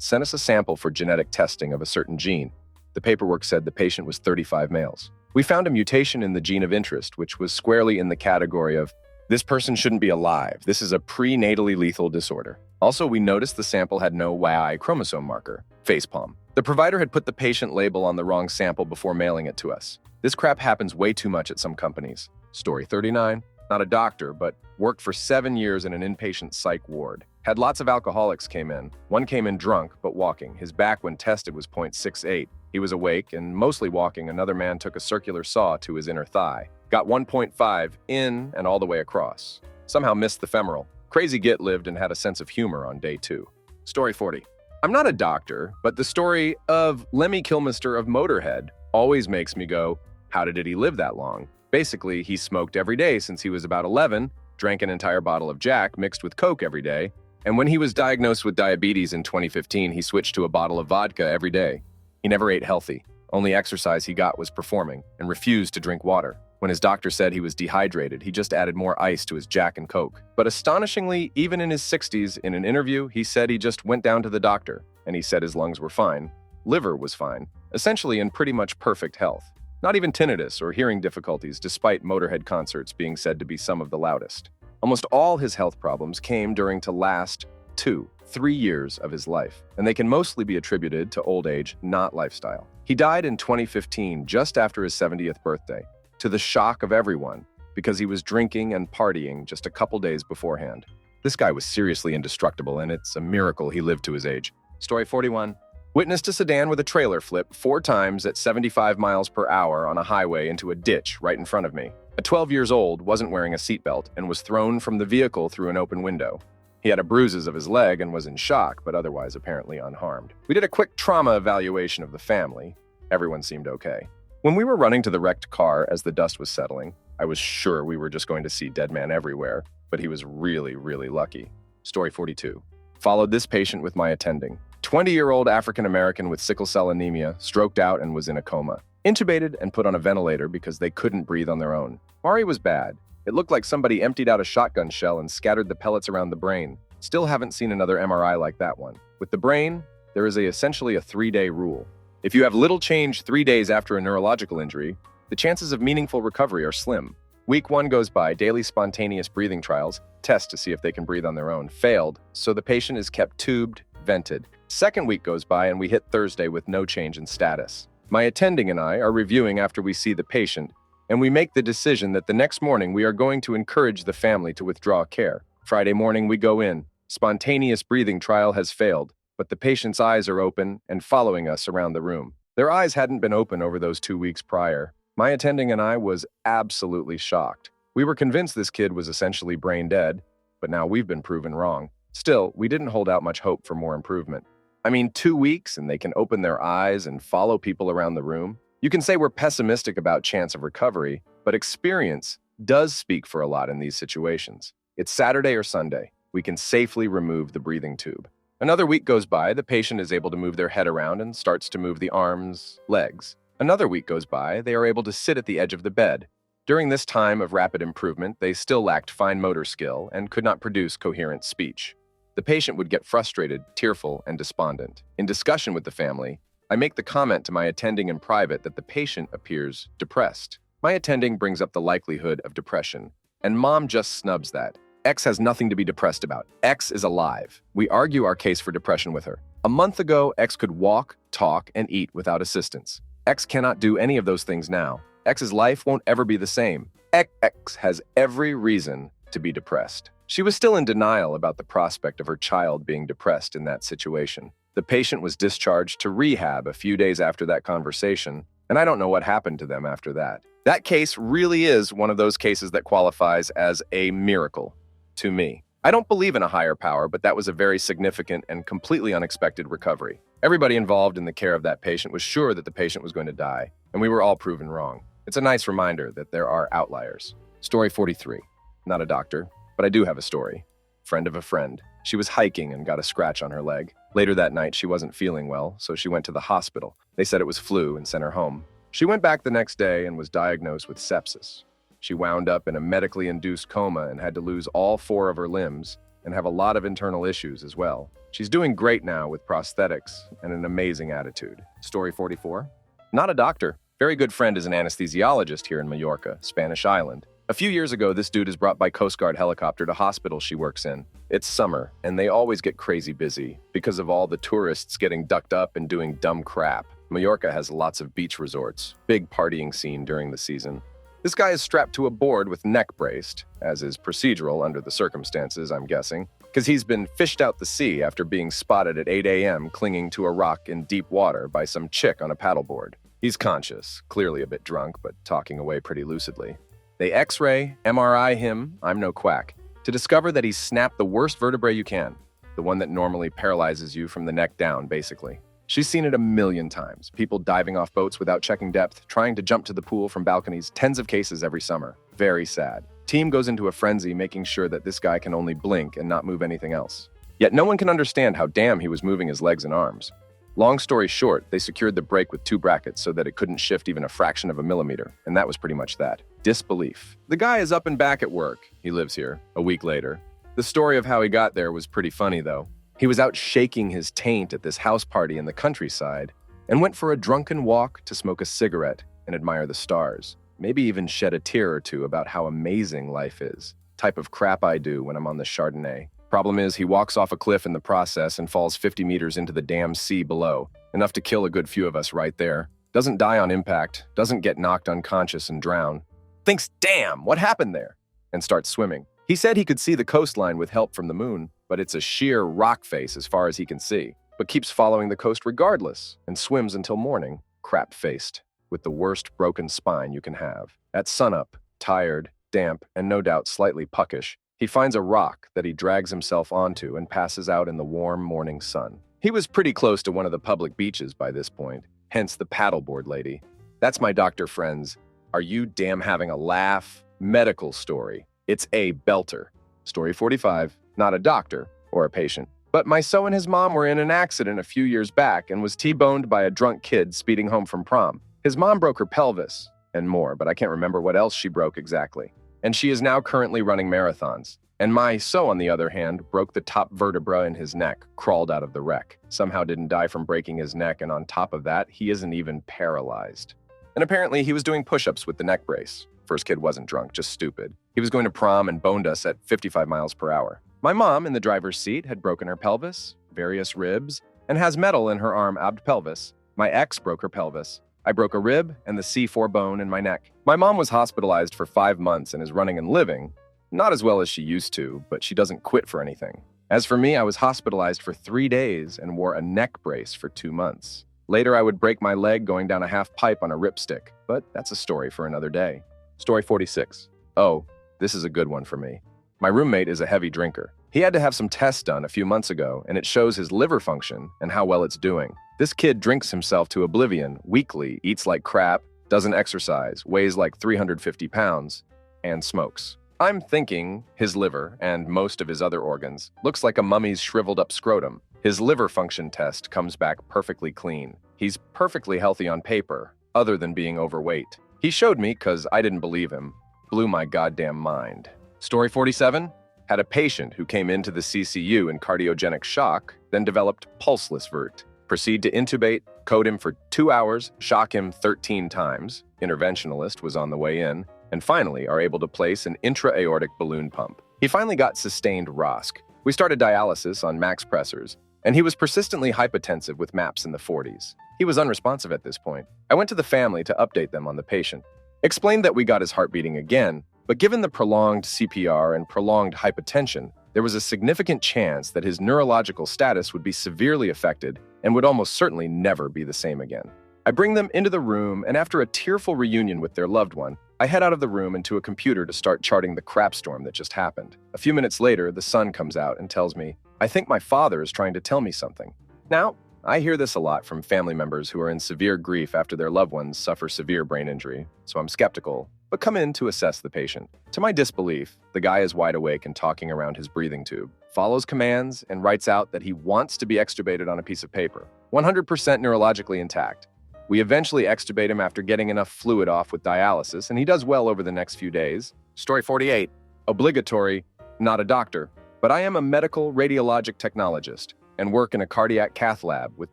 sent us a sample for genetic testing of a certain gene. The paperwork said the patient was 35 males. We found a mutation in the gene of interest, which was squarely in the category of, this person shouldn't be alive. This is a prenatally lethal disorder. Also, we noticed the sample had no Y chromosome marker. Facepalm. The provider had put the patient label on the wrong sample before mailing it to us. This crap happens way too much at some companies. Story 39. Not a doctor, but worked for 7 years in an inpatient psych ward. Had lots of alcoholics came in. One came in drunk, but walking. His back when tested was 0.68. He was awake and mostly walking. Another man took a circular saw to his inner thigh. Got 1.5 in and all the way across. Somehow missed the femoral. Crazy Git lived and had a sense of humor on day 2. Story 40. I'm not a doctor, but the story of Lemmy Kilmister of Motorhead always makes me go, how did he live that long? Basically, he smoked every day since he was about 11, drank an entire bottle of Jack mixed with Coke every day, and when he was diagnosed with diabetes in 2015, he switched to a bottle of vodka every day. He never ate healthy. Only exercise he got was performing, and refused to drink water. When his doctor said he was dehydrated, he just added more ice to his Jack and Coke. But astonishingly, even in his 60s, in an interview, he said he just went down to the doctor, and he said his lungs were fine, liver was fine, essentially in pretty much perfect health. Not even tinnitus or hearing difficulties, despite Motorhead concerts being said to be some of the loudest. Almost all his health problems came during the last 2-3 years of his life, and they can mostly be attributed to old age, not lifestyle. He died in 2015, just after his 70th birthday, to the shock of everyone, because he was drinking and partying just a couple days beforehand. This guy was seriously indestructible, and it's a miracle he lived to his age. Story 41. Witnessed a sedan with a trailer flip 4 times at 75 miles per hour on a highway into a ditch right in front of me. At 12 years old, wasn't wearing a seatbelt and was thrown from the vehicle through an open window. He had a bruises of his leg and was in shock, but otherwise apparently unharmed. We did a quick trauma evaluation of the family. Everyone seemed okay. When we were running to the wrecked car as the dust was settling, I was sure we were just going to see dead man everywhere, but he was really, really lucky. Story 42. Followed this patient with my attending. 20-year-old African-American with sickle cell anemia, stroked out and was in a coma. Intubated and put on a ventilator because they couldn't breathe on their own. Mari was bad. It looked like somebody emptied out a shotgun shell and scattered the pellets around the brain. Still haven't seen another MRI like that one. With the brain, there is essentially a 3-day rule. If you have little change 3 days after a neurological injury, the chances of meaningful recovery are slim. Week 1 goes by, daily spontaneous breathing trials, test to see if they can breathe on their own, failed, so the patient is kept tubed, vented. Second week goes by and we hit Thursday with no change in status. My attending and I are reviewing after we see the patient, and we make the decision that the next morning we are going to encourage the family to withdraw care. Friday morning we go in. Spontaneous breathing trial has failed, but the patient's eyes are open and following us around the room. Their eyes hadn't been open over those 2 weeks prior. My attending and I was absolutely shocked. We were convinced this kid was essentially brain dead, but now we've been proven wrong. Still, we didn't hold out much hope for more improvement. 2 weeks and they can open their eyes and follow people around the room? You can say we're pessimistic about chance of recovery, but experience does speak for a lot in these situations. It's Saturday or Sunday. We can safely remove the breathing tube. Another week goes by, the patient is able to move their head around and starts to move the arms, legs. Another week goes by, they are able to sit at the edge of the bed. During this time of rapid improvement, they still lacked fine motor skill and could not produce coherent speech. The patient would get frustrated, tearful, and despondent. In discussion with the family, I make the comment to my attending in private that the patient appears depressed. My attending brings up the likelihood of depression, and mom just snubs that. X has nothing to be depressed about. X is alive. We argue our case for depression with her. A month ago, X could walk, talk, and eat without assistance. X cannot do any of those things now. X's life won't ever be the same. X has every reason to be depressed. She was still in denial about the prospect of her child being depressed in that situation. The patient was discharged to rehab a few days after that conversation, and I don't know what happened to them after that. That case really is one of those cases that qualifies as a miracle to me. I don't believe in a higher power, but that was a very significant and completely unexpected recovery. Everybody involved in the care of that patient was sure that the patient was going to die, and we were all proven wrong. It's a nice reminder that there are outliers. Story 43. Not a doctor, but I do have a story. Friend of a friend. She was hiking and got a scratch on her leg. Later that night, she wasn't feeling well, so she went to the hospital. They said it was flu and sent her home. She went back the next day and was diagnosed with sepsis. She wound up in a medically induced coma and had to lose all 4 of her limbs and have a lot of internal issues as well. She's doing great now with prosthetics and an amazing attitude. Story 44. Not a doctor. Very good friend is an anesthesiologist here in Mallorca, Spanish island. A few years ago, this dude is brought by Coast Guard helicopter to hospital she works in. It's summer, and they always get crazy busy because of all the tourists getting ducked up and doing dumb crap. Mallorca has lots of beach resorts, big partying scene during the season. This guy is strapped to a board with neck braced, as is procedural under the circumstances, I'm guessing, because he's been fished out the sea after being spotted at 8 a.m. clinging to a rock in deep water by some chick on a paddleboard. He's conscious, clearly a bit drunk, but talking away pretty lucidly. They X-ray, MRI him, I'm no quack, to discover that he's snapped the worst vertebrae you can, the one that normally paralyzes you from the neck down, basically. She's seen it a million times. People diving off boats without checking depth, trying to jump to the pool from balconies, tens of cases every summer. Very sad. Team goes into a frenzy making sure that this guy can only blink and not move anything else. Yet no one can understand how damn he was moving his legs and arms. Long story short, they secured the brake with 2 brackets so that it couldn't shift even a fraction of a millimeter, and that was pretty much that. Disbelief. The guy is up and back at work. He lives here. A week later. The story of how he got there was pretty funny, though. He was out shaking his taint at this house party in the countryside and went for a drunken walk to smoke a cigarette and admire the stars. Maybe even shed a tear or two about how amazing life is. Type of crap I do when I'm on the Chardonnay. Problem is, he walks off a cliff in the process and falls 50 meters into the damn sea below. Enough to kill a good few of us right there. Doesn't die on impact, doesn't get knocked unconscious and drown. Thinks, damn, what happened there? And starts swimming. He said he could see the coastline with help from the moon, but it's a sheer rock face as far as he can see, but keeps following the coast regardless and swims until morning, crap-faced, with the worst broken spine you can have. At sunup, tired, damp, and no doubt slightly puckish, he finds a rock that he drags himself onto and passes out in the warm morning sun. He was pretty close to one of the public beaches by this point, hence the paddleboard lady. That's my doctor friends. Are you damn having a laugh? Medical story. It's a belter. Story 45. Not a doctor or a patient. But my so and his mom were in an accident a few years back and was T-boned by a drunk kid speeding home from prom. His mom broke her pelvis and more, but I can't remember what else she broke exactly. And she is now currently running marathons. And my so, on the other hand, broke the top vertebra in his neck, crawled out of the wreck. Somehow didn't die from breaking his neck, and on top of that, he isn't even paralyzed. And apparently he was doing push-ups with the neck brace. First kid wasn't drunk, just stupid. He was going to prom and boned us at 55 miles per hour. My mom, in the driver's seat, had broken her pelvis, various ribs, and has metal in her arm abd pelvis. My ex broke her pelvis. I broke a rib and the C4 bone in my neck. My mom was hospitalized for 5 months and is running and living. Not as well as she used to, but she doesn't quit for anything. As for me, I was hospitalized for 3 days and wore a neck brace for 2 months. Later, I would break my leg going down a half pipe on a ripstick, but that's a story for another day. Story 46. Oh, this is a good one for me. My roommate is a heavy drinker. He had to have some tests done a few months ago, and it shows his liver function and how well it's doing. This kid drinks himself to oblivion weekly, eats like crap, doesn't exercise, weighs like 350 pounds, and smokes. I'm thinking his liver, and most of his other organs, looks like a mummy's shriveled up scrotum. His liver function test comes back perfectly clean. He's perfectly healthy on paper, other than being overweight. He showed me because I didn't believe him. Blew my goddamn mind. Story 47. Had a patient who came into the CCU in cardiogenic shock, then developed pulseless vert. Proceed to intubate, code him for 2 hours, shock him 13 times. Interventionalist was on the way in, and finally are able to place an intra-aortic balloon pump. He finally got sustained ROSC. We started dialysis on max pressors, and he was persistently hypotensive with MAPS in the 40s. He was unresponsive at this point. I went to the family to update them on the patient. Explained that we got his heart beating again, but given the prolonged CPR and prolonged hypotension, there was a significant chance that his neurological status would be severely affected and would almost certainly never be the same again. I bring them into the room, and after a tearful reunion with their loved one, I head out of the room and to a computer to start charting the crap storm that just happened. A few minutes later, the sun comes out and tells me, I think my father is trying to tell me something. Now, I hear this a lot from family members who are in severe grief after their loved ones suffer severe brain injury, so I'm skeptical, but come in to assess the patient. To my disbelief, the guy is wide awake and talking around his breathing tube, follows commands, and writes out that he wants to be extubated on a piece of paper. 100% neurologically intact. We eventually extubate him after getting enough fluid off with dialysis, and he does well over the next few days. Story 48. Obligatory, not a doctor, but I am a medical radiologic technologist and work in a cardiac cath lab with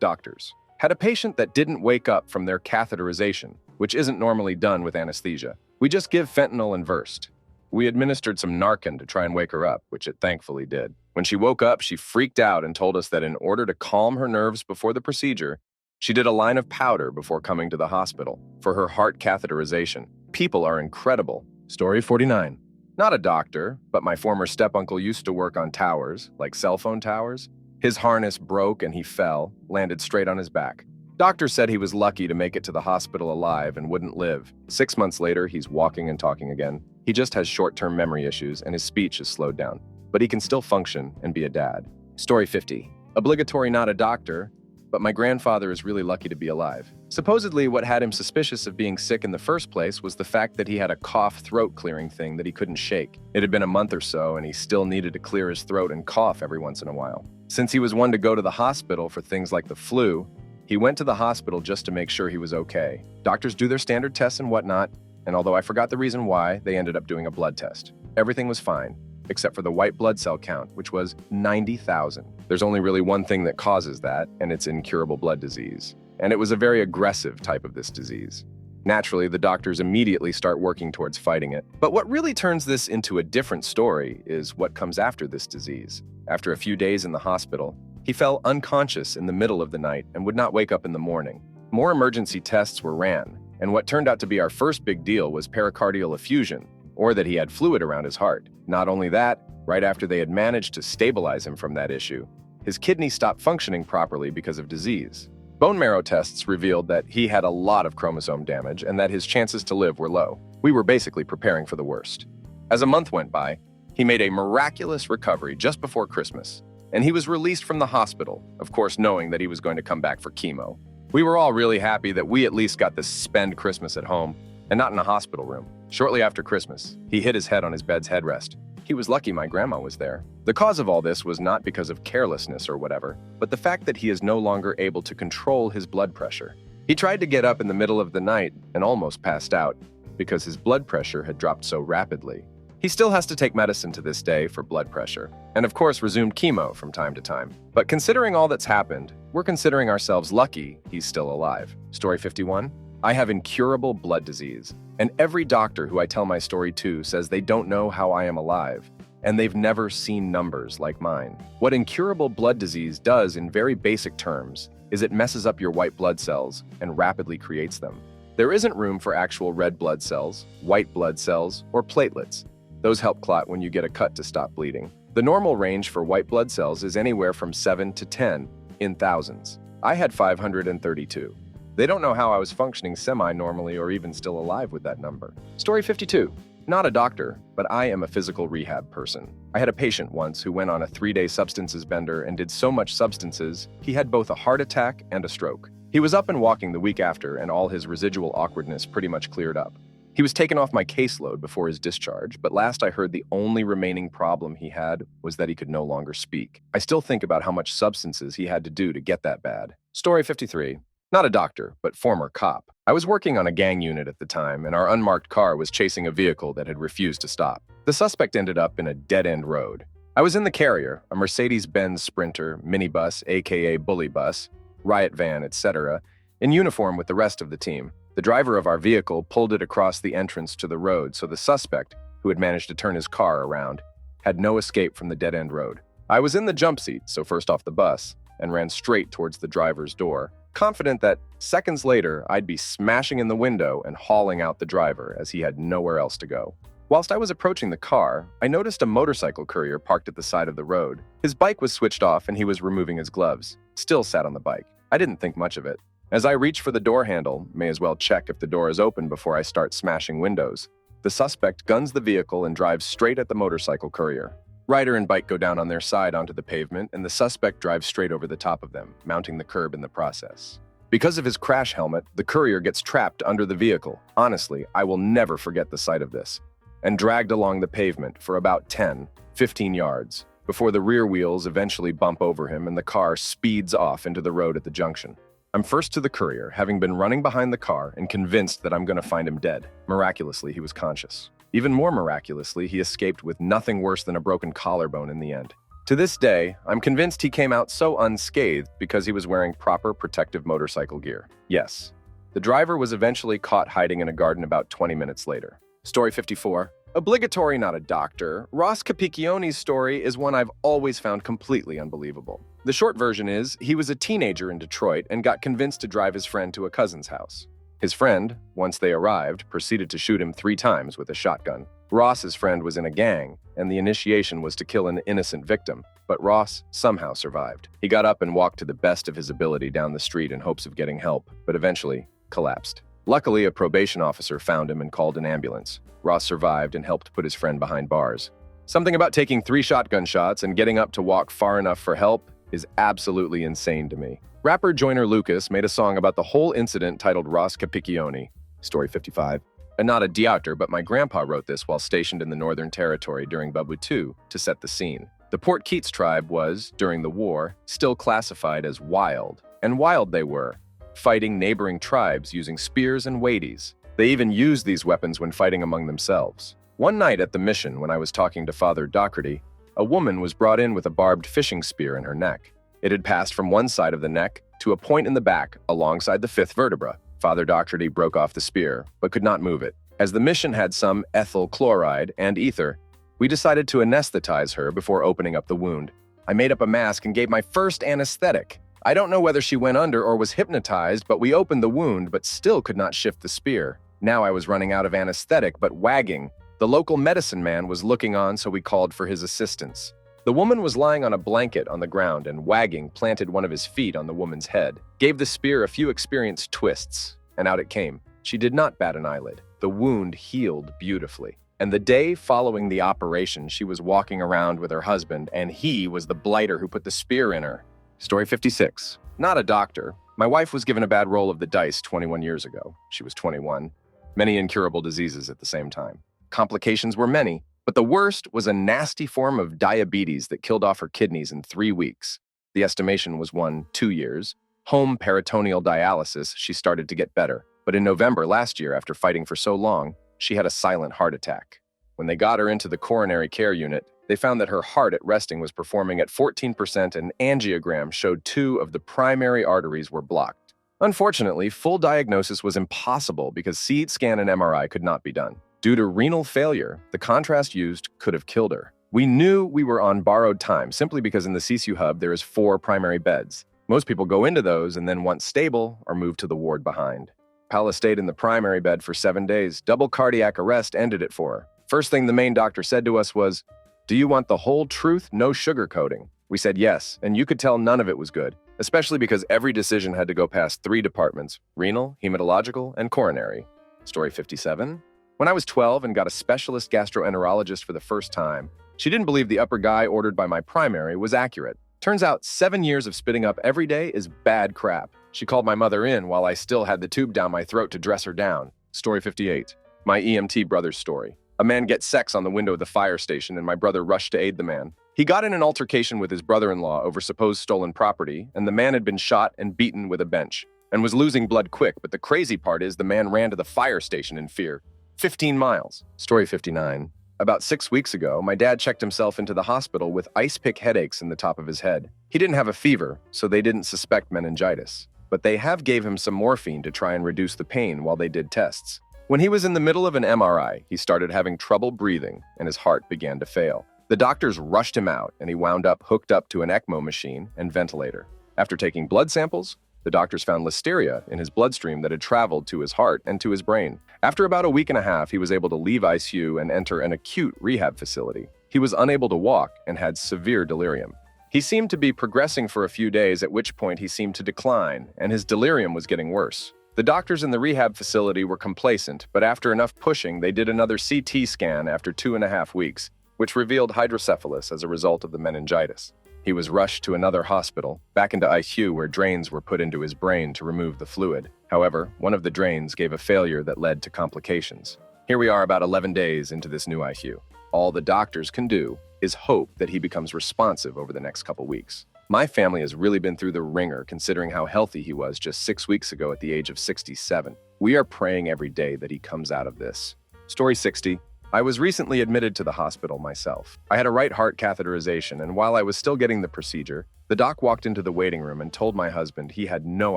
doctors. Had a patient that didn't wake up from their catheterization, which isn't normally done with anesthesia. We just give fentanyl and Versed. We administered some Narcan to try and wake her up, which it thankfully did. When she woke up, she freaked out and told us that in order to calm her nerves before the procedure, she did a line of powder before coming to the hospital for her heart catheterization. People are incredible. Story 49. Not a doctor, but my former step-uncle used to work on towers, like cell phone towers. His harness broke and he fell, landed straight on his back. Doctors said he was lucky to make it to the hospital alive and wouldn't live. 6 months later, he's walking and talking again. He just has short-term memory issues and his speech is slowed down, but he can still function and be a dad. Story 50. Obligatory, not a doctor, but my grandfather is really lucky to be alive. Supposedly, what had him suspicious of being sick in the first place was the fact that he had a cough throat clearing thing that he couldn't shake. It had been a month or so, and he still needed to clear his throat and cough every once in a while. Since he was one to go to the hospital for things like the flu, he went to the hospital just to make sure he was okay. Doctors do their standard tests and whatnot, and although I forgot the reason why, they ended up doing a blood test. Everything was fine, except for the white blood cell count, which was 90,000. There's only really one thing that causes that, and it's incurable blood disease. And it was a very aggressive type of this disease. Naturally, the doctors immediately start working towards fighting it. But what really turns this into a different story is what comes after this disease. After a few days in the hospital, he fell unconscious in the middle of the night and would not wake up in the morning. More emergency tests were ran, and what turned out to be our first big deal was pericardial effusion, or that he had fluid around his heart. Not only that, right after they had managed to stabilize him from that issue, his kidney stopped functioning properly because of disease. Bone marrow tests revealed that he had a lot of chromosome damage and that his chances to live were low. We were basically preparing for the worst. As a month went by, he made a miraculous recovery just before Christmas, and he was released from the hospital, of course knowing that he was going to come back for chemo. We were all really happy that we at least got to spend Christmas at home and not in a hospital room. Shortly after Christmas, he hit his head on his bed's headrest. He was lucky my grandma was there. The cause of all this was not because of carelessness or whatever, but the fact that he is no longer able to control his blood pressure. He tried to get up in the middle of the night and almost passed out because his blood pressure had dropped so rapidly. He still has to take medicine to this day for blood pressure, and of course resumed chemo from time to time. But considering all that's happened, we're considering ourselves lucky he's still alive. Story 51. I have incurable blood disease, and every doctor who I tell my story to says they don't know how I am alive, and they've never seen numbers like mine. What incurable blood disease does in very basic terms is it messes up your white blood cells and rapidly creates them. There isn't room for actual red blood cells, white blood cells, or platelets. Those help clot when you get a cut to stop bleeding. The normal range for white blood cells is anywhere from 7 to 10 in thousands. I had 532. They don't know how I was functioning semi-normally or even still alive with that number. Story 52. Not a doctor, but I am a physical rehab person. I had a patient once who went on a 3-day substances bender and did so much substances, he had both a heart attack and a stroke. He was up and walking the week after, and all his residual awkwardness pretty much cleared up. He was taken off my caseload before his discharge, but last I heard the only remaining problem he had was that he could no longer speak. I still think about how much substances he had to do to get that bad. Story 53. Not a doctor, but former cop. I was working on a gang unit at the time, and our unmarked car was chasing a vehicle that had refused to stop. The suspect ended up in a dead-end road. I was in the carrier, a Mercedes-Benz Sprinter, minibus, aka bully bus, riot van, etc., in uniform with the rest of the team. The driver of our vehicle pulled it across the entrance to the road, so the suspect, who had managed to turn his car around, had no escape from the dead-end road. I was in the jump seat, so first off the bus, and ran straight towards the driver's door, confident that seconds later I'd be smashing in the window and hauling out the driver as he had nowhere else to go. Whilst I was approaching the car, I noticed a motorcycle courier parked at the side of the road. His bike was switched off and he was removing his gloves. Still sat on the bike. I didn't think much of it. As I reach for the door handle, may as well check if the door is open before I start smashing windows. The suspect guns the vehicle and drives straight at the motorcycle courier. Rider and bike go down on their side onto the pavement, and the suspect drives straight over the top of them, mounting the curb in the process. Because of his crash helmet, the courier gets trapped under the vehicle. Honestly, I will never forget the sight of this. And dragged along the pavement for about 10-15 yards, before the rear wheels eventually bump over him and the car speeds off into the road at the junction. I'm first to the courier, having been running behind the car and convinced that I'm going to find him dead. Miraculously, he was conscious. Even more miraculously, he escaped with nothing worse than a broken collarbone in the end. To this day, I'm convinced he came out so unscathed because he was wearing proper protective motorcycle gear. Yes, the driver was eventually caught hiding in a garden about 20 minutes later. Story 54. Obligatory, not a doctor, Ross Capicchione's story is one I've always found completely unbelievable. The short version is, he was a teenager in Detroit and got convinced to drive his friend to a cousin's house. His friend, once they arrived, proceeded to shoot him 3 times with a shotgun. Ross's friend was in a gang, and the initiation was to kill an innocent victim, but Ross somehow survived. He got up and walked to the best of his ability down the street in hopes of getting help, but eventually collapsed. Luckily, a probation officer found him and called an ambulance. Ross survived and helped put his friend behind bars. Something about taking 3 shotgun shots and getting up to walk far enough for help is absolutely insane to me. Rapper Joyner Lucas made a song about the whole incident titled Ross Capicchione. Story 55. And not a doctor, but my grandpa wrote this while stationed in the Northern Territory during Bubba II to set the scene. The Port Keats tribe was, during the war, still classified as wild. And wild they were, fighting neighboring tribes using spears and waddies. They even used these weapons when fighting among themselves. One night at the mission, when I was talking to Father Doherty, a woman was brought in with a barbed fishing spear in her neck. It had passed from one side of the neck to a point in the back alongside the 5th vertebra. Father Doherty broke off the spear, but could not move it. As the mission had some ethyl chloride and ether, we decided to anesthetize her before opening up the wound. I made up a mask and gave my first anesthetic. I don't know whether she went under or was hypnotized, but we opened the wound but still could not shift the spear. Now I was running out of anesthetic but wagging. The local medicine man was looking on, so we called for his assistance. The woman was lying on a blanket on the ground and wagging planted one of his feet on the woman's head, gave the spear a few experienced twists, and out it came. She did not bat an eyelid. The wound healed beautifully. And the day following the operation, she was walking around with her husband, and he was the blighter who put the spear in her. Story 56. Not a doctor. My wife was given a bad roll of the dice 21 years ago. She was 21. Many incurable diseases at the same time. Complications were many, but the worst was a nasty form of diabetes that killed off her kidneys in 3 weeks. The estimation was 2 years. Home peritoneal dialysis, she started to get better. But in November last year, after fighting for so long, she had a silent heart attack. When they got her into the coronary care unit, they found that her heart at resting was performing at 14% and angiogram showed 2 of the primary arteries were blocked. Unfortunately, full diagnosis was impossible because CT scan and MRI could not be done. Due to renal failure, the contrast used could have killed her. We knew we were on borrowed time simply because in the CSU hub there is 4 primary beds. Most people go into those and then once stable are moved to the ward behind. Paula stayed in the primary bed for 7 days. Double cardiac arrest ended it for her. First thing the main doctor said to us was, "Do you want the whole truth, no sugarcoating?" We said yes, and you could tell none of it was good, especially because every decision had to go past 3 departments: renal, hematological, and coronary. Story 57. When I was 12 and got a specialist gastroenterologist for the first time, she didn't believe the upper guy ordered by my primary was accurate. Turns out 7 years of spitting up every day is bad crap. She called my mother in while I still had the tube down my throat to dress her down. Story 58. My EMT brother's story. A man gets sex on the window of the fire station and my brother rushed to aid the man. He got in an altercation with his brother-in-law over supposed stolen property, and the man had been shot and beaten with a bench and was losing blood quick, but the crazy part is the man ran to the fire station in fear. 15 miles. Story 59. About 6 weeks ago, my dad checked himself into the hospital with ice pick headaches in the top of his head. He didn't have a fever, so they didn't suspect meningitis. But they have gave him some morphine to try and reduce the pain while they did tests. When he was in the middle of an MRI, he started having trouble breathing and his heart began to fail. The doctors rushed him out and he wound up hooked up to an ECMO machine and ventilator. After taking blood samples, the doctors found listeria in his bloodstream that had traveled to his heart and to his brain. After about a week and a half, he was able to leave ICU and enter an acute rehab facility. He was unable to walk and had severe delirium. He seemed to be progressing for a few days, at which point he seemed to decline, and his delirium was getting worse. The doctors in the rehab facility were complacent, but after enough pushing, they did another CT scan after 2.5 weeks, which revealed hydrocephalus as a result of the meningitis. He was rushed to another hospital, back into ICU where drains were put into his brain to remove the fluid. However, one of the drains gave a failure that led to complications. Here we are about 11 days into this new ICU. All the doctors can do is hope that he becomes responsive over the next couple weeks. My family has really been through the ringer considering how healthy he was just 6 weeks ago at the age of 67. We are praying every day that he comes out of this. Story 60. I was recently admitted to the hospital myself. I had a right heart catheterization, and while I was still getting the procedure, the doc walked into the waiting room and told my husband he had no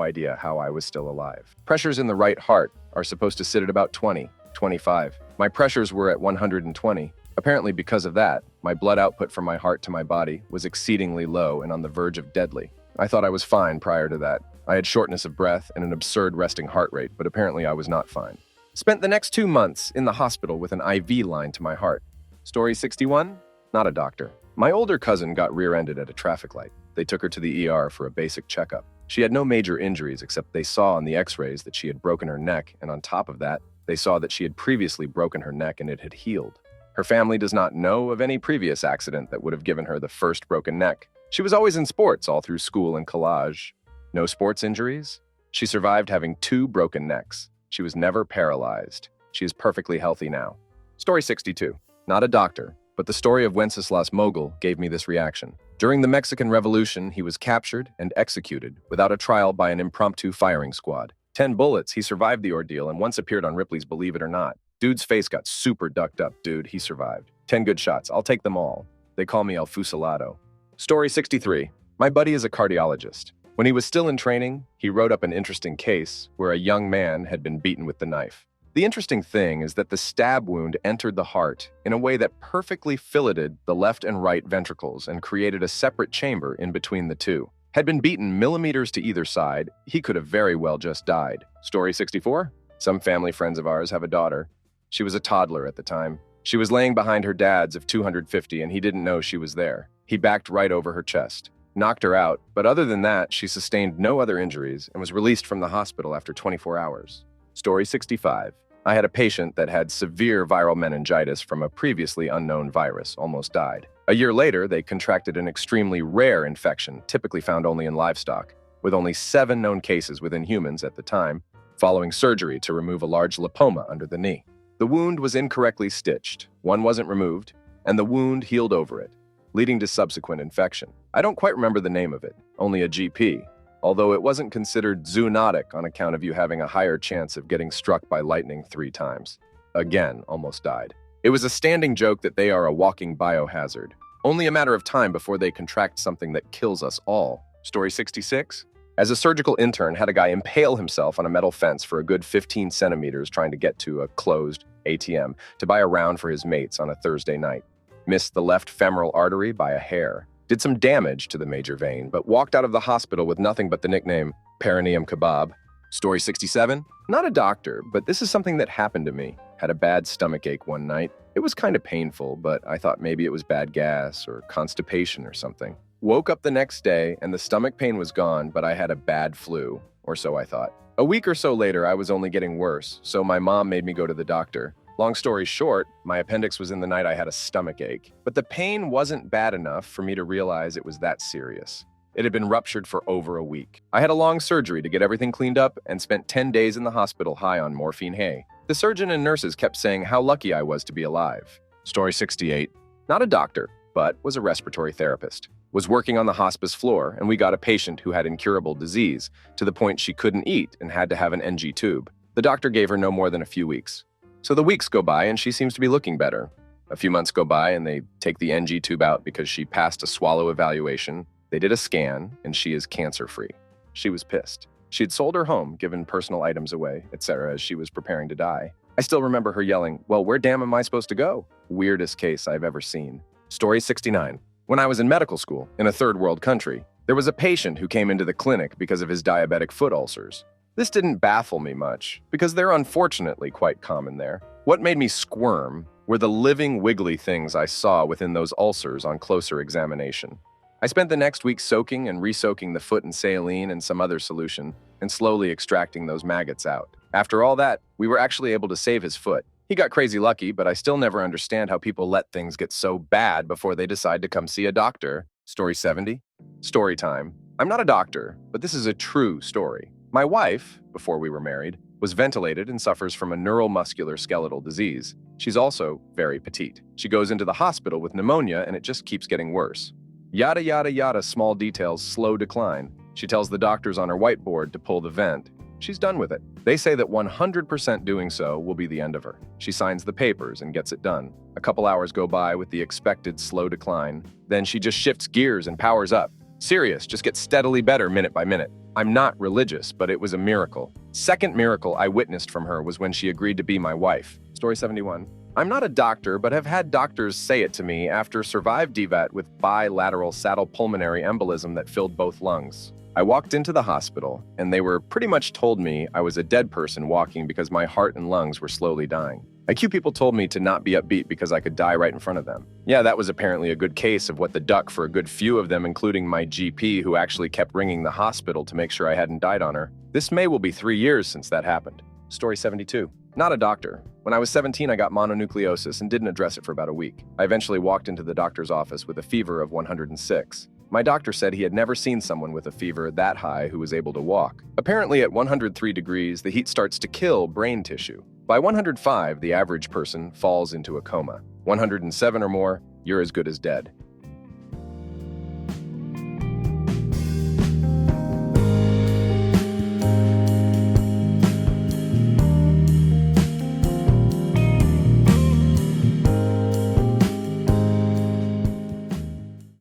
idea how I was still alive. Pressures in the right heart are supposed to sit at about 20, 25. My pressures were at 120. Apparently because of that, my blood output from my heart to my body was exceedingly low and on the verge of deadly. I thought I was fine prior to that. I had shortness of breath and an absurd resting heart rate, but apparently I was not fine. Spent the next 2 months in the hospital with an IV line to my heart. Story 61? Not a doctor. My older cousin got rear-ended at a traffic light. They took her to the ER for a basic checkup. She had no major injuries except they saw on the x-rays that she had broken her neck, and on top of that, they saw that she had previously broken her neck and it had healed. Her family does not know of any previous accident that would have given her the first broken neck. She was always in sports all through school and college. No sports injuries? She survived having 2 broken necks. She was never paralyzed. She is perfectly healthy now. Story 62. Not a doctor, but the story of Wenceslas Mogul gave me this reaction. During the Mexican Revolution, he was captured and executed without a trial by an impromptu firing squad. 10 bullets, he survived the ordeal and once appeared on Ripley's Believe It or Not. Dude's face got super ducked up, dude. He survived. 10 good shots. I'll take them all. They call me El Fusilado. Story 63. My buddy is a cardiologist. When he was still in training, he wrote up an interesting case where a young man had been beaten with the knife. The interesting thing is that the stab wound entered the heart in a way that perfectly filleted the left and right ventricles and created a separate chamber in between the two. Had been beaten millimeters to either side, he could have very well just died. Story 64. Some family friends of ours have a daughter. She was a toddler at the time. She was laying behind her dad's of 250 and he didn't know she was there. He backed right over her chest, knocked her out, but other than that, she sustained no other injuries and was released from the hospital after 24 hours. Story 65. I had a patient that had severe viral meningitis from a previously unknown virus, almost died. A year later, they contracted an extremely rare infection, typically found only in livestock, with only 7 known cases within humans at the time, following surgery to remove a large lipoma under the knee. The wound was incorrectly stitched, one wasn't removed, and the wound healed over it, leading to subsequent infection. I don't quite remember the name of it, only a GP, although it wasn't considered zoonotic on account of you having a higher chance of getting struck by lightning 3 times. Again, almost died. It was a standing joke that they are a walking biohazard. Only a matter of time before they contract something that kills us all. Story 66? As a surgical intern, had a guy impale himself on a metal fence for a good 15 centimeters trying to get to a closed ATM to buy a round for his mates on a Thursday night. Missed the left femoral artery by a hair. Did some damage to the major vein, but walked out of the hospital with nothing but the nickname Perineum Kebab. Story 67? Not a doctor, but this is something that happened to me. Had a bad stomach ache one night. It was kind of painful, but I thought maybe it was bad gas or constipation or something. Woke up the next day and the stomach pain was gone, but I had a bad flu, or so I thought. A week or so later, I was only getting worse, so my mom made me go to the doctor. Long story short, my appendix was in the night I had a stomach ache, but the pain wasn't bad enough for me to realize it was that serious. It had been ruptured for over a week. I had a long surgery to get everything cleaned up and spent 10 days in the hospital high on morphine hay. The surgeon and nurses kept saying how lucky I was to be alive. Story 68. Not a doctor, but was a respiratory therapist. Was working on the hospice floor, and we got a patient who had incurable disease, to the point she couldn't eat and had to have an NG tube. The doctor gave her no more than a few weeks. So the weeks go by and she seems to be looking better. A few months go by and they take the NG tube out because she passed a swallow evaluation. They did a scan and she is cancer-free. She was pissed. She had sold her home, given personal items away, etc. as she was preparing to die. I still remember her yelling, "Well, where damn am I supposed to go?" Weirdest case I've ever seen. Story 69. When I was in medical school in a third world country, there was a patient who came into the clinic because of his diabetic foot ulcers. This didn't baffle me much, because they're unfortunately quite common there. What made me squirm were the living, wiggly things I saw within those ulcers on closer examination. I spent the next week soaking and re-soaking the foot in saline and some other solution, and slowly extracting those maggots out. After all that, we were actually able to save his foot. He got crazy lucky, but I still never understand how people let things get so bad before they decide to come see a doctor. Story 70? Story time. I'm not a doctor, but this is a true story. My wife, before we were married, was ventilated and suffers from a neuromuscular skeletal disease. She's also very petite. She goes into the hospital with pneumonia and it just keeps getting worse. Yada yada yada, small details, slow decline. She tells the doctors on her whiteboard to pull the vent. She's done with it. They say that 100% doing so will be the end of her. She signs the papers and gets it done. A couple hours go by with the expected slow decline. Then she just shifts gears and powers up. Serious, just gets steadily better minute by minute. I'm not religious, but it was a miracle. Second miracle I witnessed from her was when she agreed to be my wife. Story 71. I'm not a doctor, but have had doctors say it to me after survived DVAT with bilateral saddle pulmonary embolism that filled both lungs. I walked into the hospital, and they were pretty much told me I was a dead person walking because my heart and lungs were slowly dying. IQ people told me to not be upbeat because I could die right in front of them. Yeah, that was apparently a good case of what the duck for a good few of them, including my GP, who actually kept ringing the hospital to make sure I hadn't died on her. This May will be 3 years since that happened. Story 72. Not a doctor. When I was 17, I got mononucleosis and didn't address it for about a week. I eventually walked into the doctor's office with a fever of 106. My doctor said he had never seen someone with a fever that high who was able to walk. Apparently at 103 degrees, the heat starts to kill brain tissue. By 105, the average person falls into a coma. 107 or more, you're as good as dead.